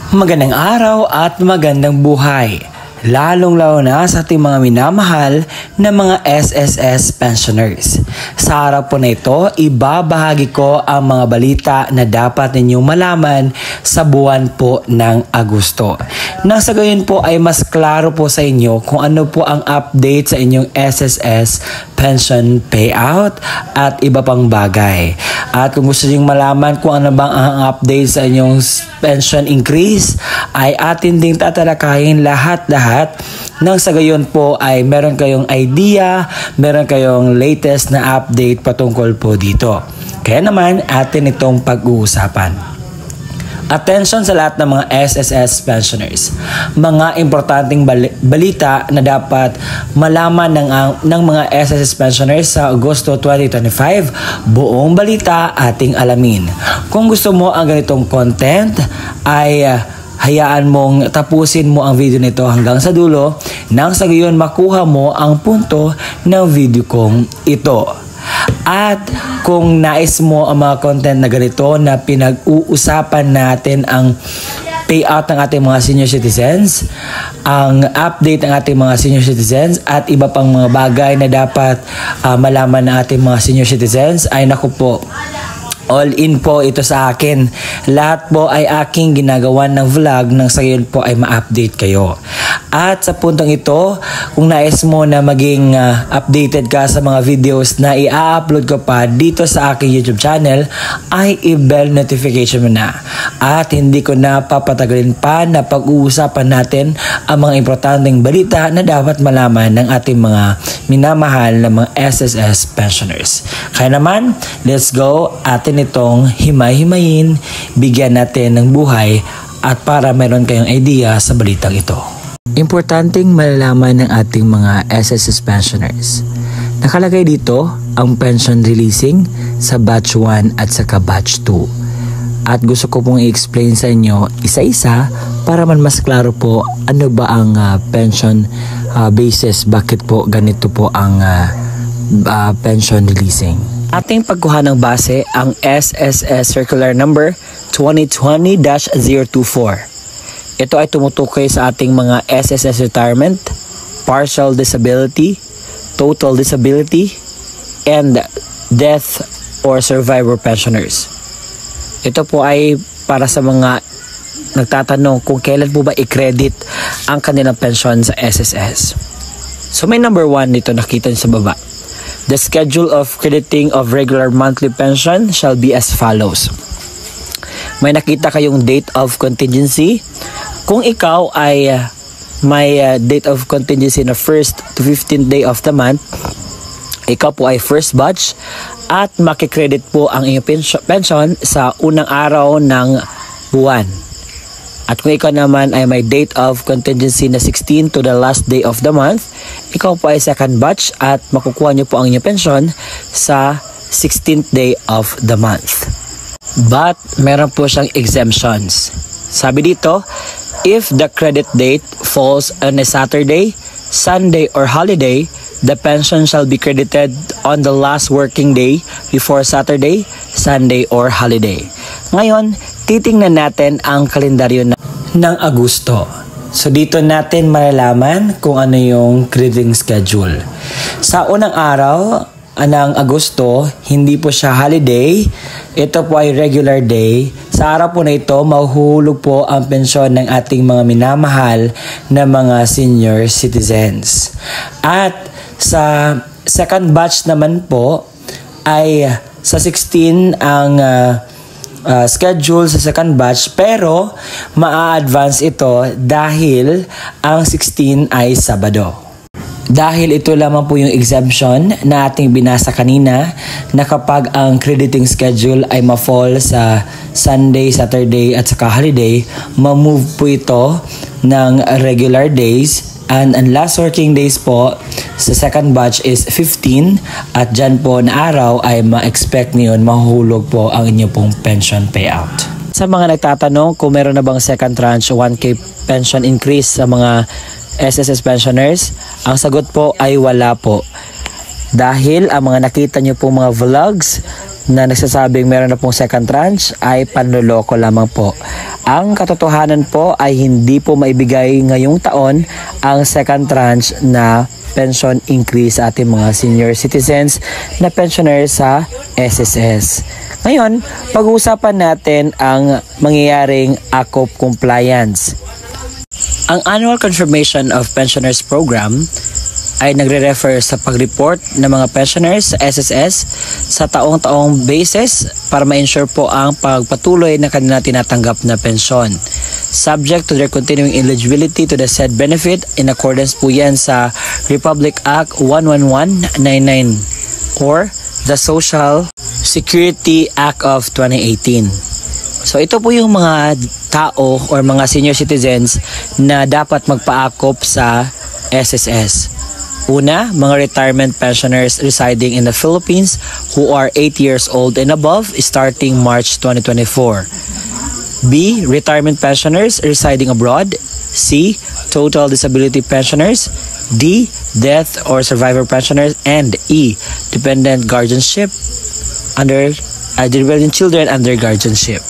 Magandang araw at magandang buhay, lalong-lalo na sa ating mga minamahal na mga SSS pensioners. Sa araw po na ito, ibabahagi ko ang mga balita na dapat ninyong malaman sa buwan po ng Agosto. Nang sa gayon po ay mas klaro po sa inyo kung ano po ang update sa inyong SSS pension payout at iba pang bagay. At kung gusto niyong malaman kung ano bang ang update sa inyong pension increase, ay atin ding tatalakayin lahat-lahat nang sa gayon po ay meron kayong idea, meron kayong latest na update patungkol po dito. Kaya naman atin itong pag-uusapan. Attention sa lahat ng mga SSS pensioners. Mga importanteng balita na dapat malaman ng mga SSS pensioners sa Agosto 2025. Buong balita ating alamin. Kung gusto mo ang ganitong content ay hayaan mong tapusin mo ang video nito hanggang sa dulo nang sa gayon makuha mo ang punto ng video kong ito. At kung nais mo ang mga content na ganito na pinag-uusapan natin ang payout ng ating mga senior citizens, ang update ng ating mga senior citizens at iba pang mga bagay na dapat malaman ng ating mga senior citizens, ay naku po, all in po ito sa akin. Lahat po ay aking ginagawan ng vlog nang sa gayon po ay ma-update kayo. At sa puntong ito, kung nais mo na maging updated ka sa mga videos na i-upload ko pa dito sa aking YouTube channel, ay i-bell notification mo na. At hindi ko na papatagalin pa na pag-uusapan natin ang mga importanteng balita na dapat malaman ng ating mga minamahal na mga SSS pensioners. Kaya naman, let's go, atin itong himay-himayin, bigyan natin ng buhay at para meron kayong idea sa balitang ito. Importanteng malalaman ng ating mga SSS pensioners. Nakalagay dito ang pension releasing sa batch 1 at saka batch 2. At gusto ko pong i-explain sa inyo isa-isa para man mas klaro po ano ba ang pension basis, bakit po ganito po ang pension releasing. Ating pagkuha ng base ang SSS Circular Number 2020-024. Ito ay tumutukoy sa ating mga SSS retirement, partial disability, total disability, and death or survivor pensioners. Ito po ay para sa mga nagtatanong kung kailan po ba i-credit ang kanilang pensyon sa SSS. So may number 1 dito nakita niyo sa baba. The schedule of crediting of regular monthly pension shall be as follows. May nakita kayong date of contingency. Kung ikaw ay may date of contingency na 1st to 15th day of the month, ikaw po ay first batch at makikredit po ang iyong pension sa unang araw ng buwan. At kung ikaw naman ay may date of contingency na 16 to the last day of the month, ikaw po ay second batch at makukuha niyo po ang iyong pension sa 16th day of the month. But meron po siyang exemptions. Sabi dito, if the credit date falls on a Saturday, Sunday, or holiday, the pension shall be credited on the last working day before Saturday, Sunday, or holiday. Ngayon, titingnan natin ang kalendaryo ng Agosto. So dito natin malalaman kung ano yung crediting schedule. Sa unang araw ng Agosto, hindi po siya holiday. Ito po ay regular day. Sa araw po na ito, mahuhulog po ang pensyon ng ating mga minamahal na mga senior citizens. At sa second batch naman po ay sa 16 ang schedule sa second batch, pero maa-advance ito dahil ang 16 ay Sabado. Dahil ito lamang po yung exemption na ating binasa kanina na kapag ang crediting schedule ay ma-fall sa Sunday, Saturday at saka holiday, ma-move po ito ng regular days. And ang last working days po sa second batch is 15 at dyan po na araw ay ma-expect niyo mahuhulog po ang inyong pong pension payout. Sa mga nagtatanong kung meron na bang second tranche 1K pension increase sa mga SSS pensioners, ang sagot po ay wala po. Dahil ang mga nakita nyo pong mga vlogs na nagsasabing meron na pong second tranche ay panloloko lamang po. Ang katotohanan po ay hindi po maibigay ngayong taon ang second tranche na pension increase sa ating mga senior citizens na pensioner sa SSS. Ngayon, pag-uusapan natin ang mangyayaring AKOP compliance. Ang Annual Confirmation of Pensioners Program ay nagre-refer sa pag-report ng mga pensioners sa SSS sa taong-taong basis para ma-ensure po ang pagpatuloy na kanila tinatanggap na pensyon. Subject to their continuing eligibility to the said benefit in accordance po yan sa Republic Act 11199 or the Social Security Act of 2018. So ito po yung mga tao or mga senior citizens na dapat magpa-akop sa SSS. Una, mga retirement pensioners residing in the Philippines who are 8 years old and above starting March 2024. B. Retirement pensioners residing abroad. C. Total disability pensioners. D. Death or survivor pensioners. And E. Dependent guardianship under dependent children under guardianship.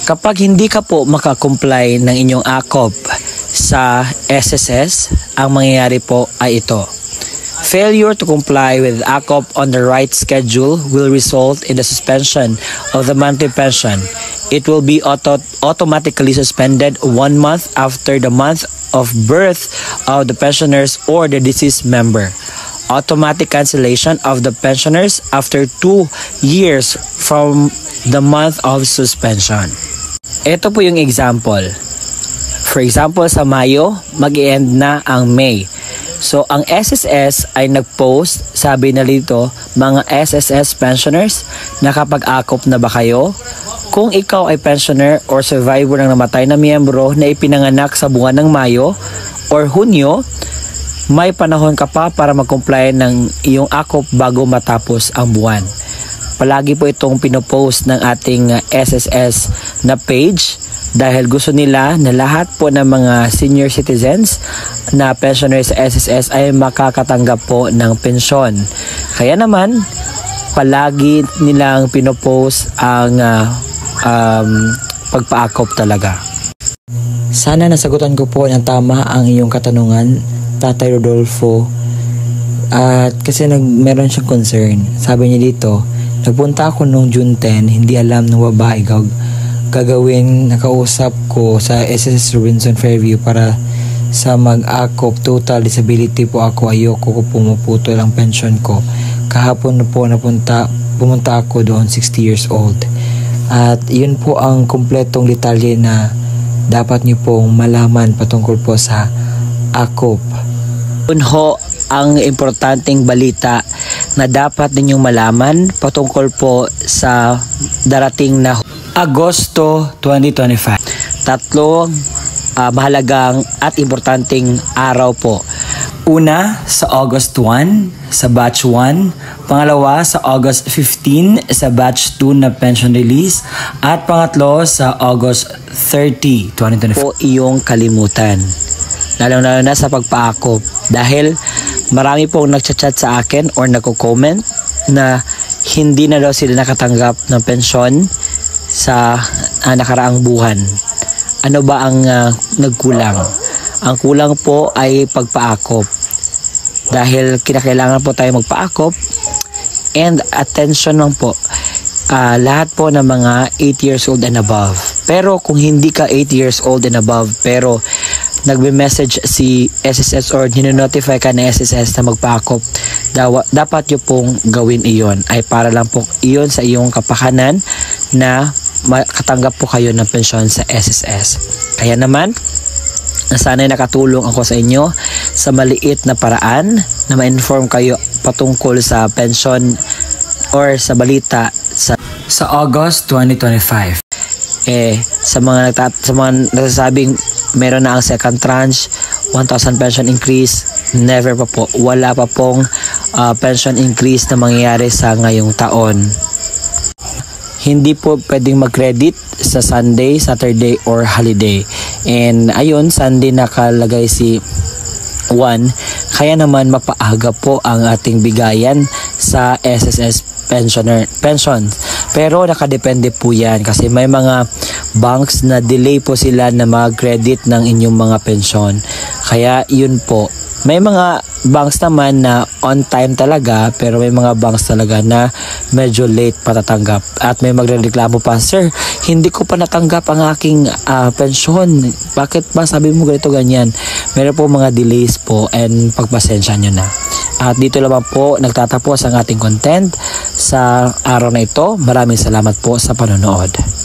Kapag hindi ka po makakomply ng inyong AKOP sa SSS, ang mangyayari po ay ito. Failure to comply with AKOP on the right schedule will result in the suspension of the monthly pension. It will be automatically suspended 1 month after the month of birth of the pensioners or the deceased member. Automatic cancellation of the pensioners after 2 years from the month of suspension. Ito po yung example. For example, sa Mayo, mag-end na ang May. So, ang SSS ay nag-post, sabi na dito, mga SSS pensioners, nakapag-akop na ba kayo? Kung ikaw ay pensioner or survivor ng namatay na miyembro na ipinanganak sa buwan ng Mayo or Hunyo, may panahon ka pa para mag-comply ng iyong akop bago matapos ang buwan. Palagi po itong pinopost ng ating SSS na page dahil gusto nila na lahat po ng mga senior citizens na pensioners sa SSS ay makakatanggap po ng pensyon. Kaya naman, palagi nilang pinopost ang pagpaakop talaga. Sana nasagutan ko po ng tama ang iyong katanungan, Tatay Rodolfo. At kasi meron siyang concern. Sabi niya dito, nagpunta ako noong June 10, hindi alam ng babae gagawin, nakausap ko sa SSS Robinson Fairview para sa mag-akop total disability po ako, ayoko ko pumuputol ang pension ko. Kahapon na po pumunta ako doon, 60 years old. At yun po ang kumpletong detalye na dapat niyo pong malaman patungkol po sa akop. Yun ho ang importanteng balita na dapat ninyong malaman patungkol po sa darating na Agosto 2025. Tatlong mahalagang at importanteng araw po. Una, sa August 1 sa batch 1. Pangalawa, sa August 15 sa batch 2 na pension release. At pangatlo, sa August 30, 2025. Po iyong kalimutan. Lalo-lalo na sa pagpaakop. Dahil marami pong nagchat-chat sa akin or nagko-comment na hindi na daw sila nakatanggap ng pensyon sa nakaraang buwan. Ano ba ang nagkulang? Ang kulang po ay pagpaakop. Dahil kinakailangan po tayo magpaakop and attention lang po. Lahat po ng mga 8 years old and above. Pero kung hindi ka 8 years old and above pero nagbe-message si SSS or nino-notify ka na SSS na magpaakop, dapat nyo pong gawin iyon. Ay para lang po iyon sa iyong kapakanan na makatanggap po kayo ng pensyon sa SSS. Kaya naman, sana'y nakatulong ako sa inyo sa maliit na paraan na ma-inform kayo patungkol sa pension or sa balita sa August 2025. Sa mga nagsasabing meron na ang second tranche, 1,000 pension increase, never pa po. Wala pa pong pension increase na mangyayari sa ngayong taon. Hindi po pwedeng mag-credit sa Sunday, Saturday, or holiday. And ayun, Sunday nakalagay si 1. Kaya naman mapaaga po ang ating bigayan sa SSS pension. Pero nakadepende po yan kasi may mga banks na delay po sila na mag-credit ng inyong mga pensyon. Kaya yun po. May mga banks naman na on time talaga, pero may mga banks talaga na medyo late patatanggap. At may magrereklamo pa, "Sir, hindi ko pa natanggap ang aking pensyon. Bakit ba sabi mo ganito ganyan?" Meron po mga delays po and pagpasensya nyo na. At dito lamang po nagtatapos ang ating content sa araw na ito. Maraming salamat po sa panonood.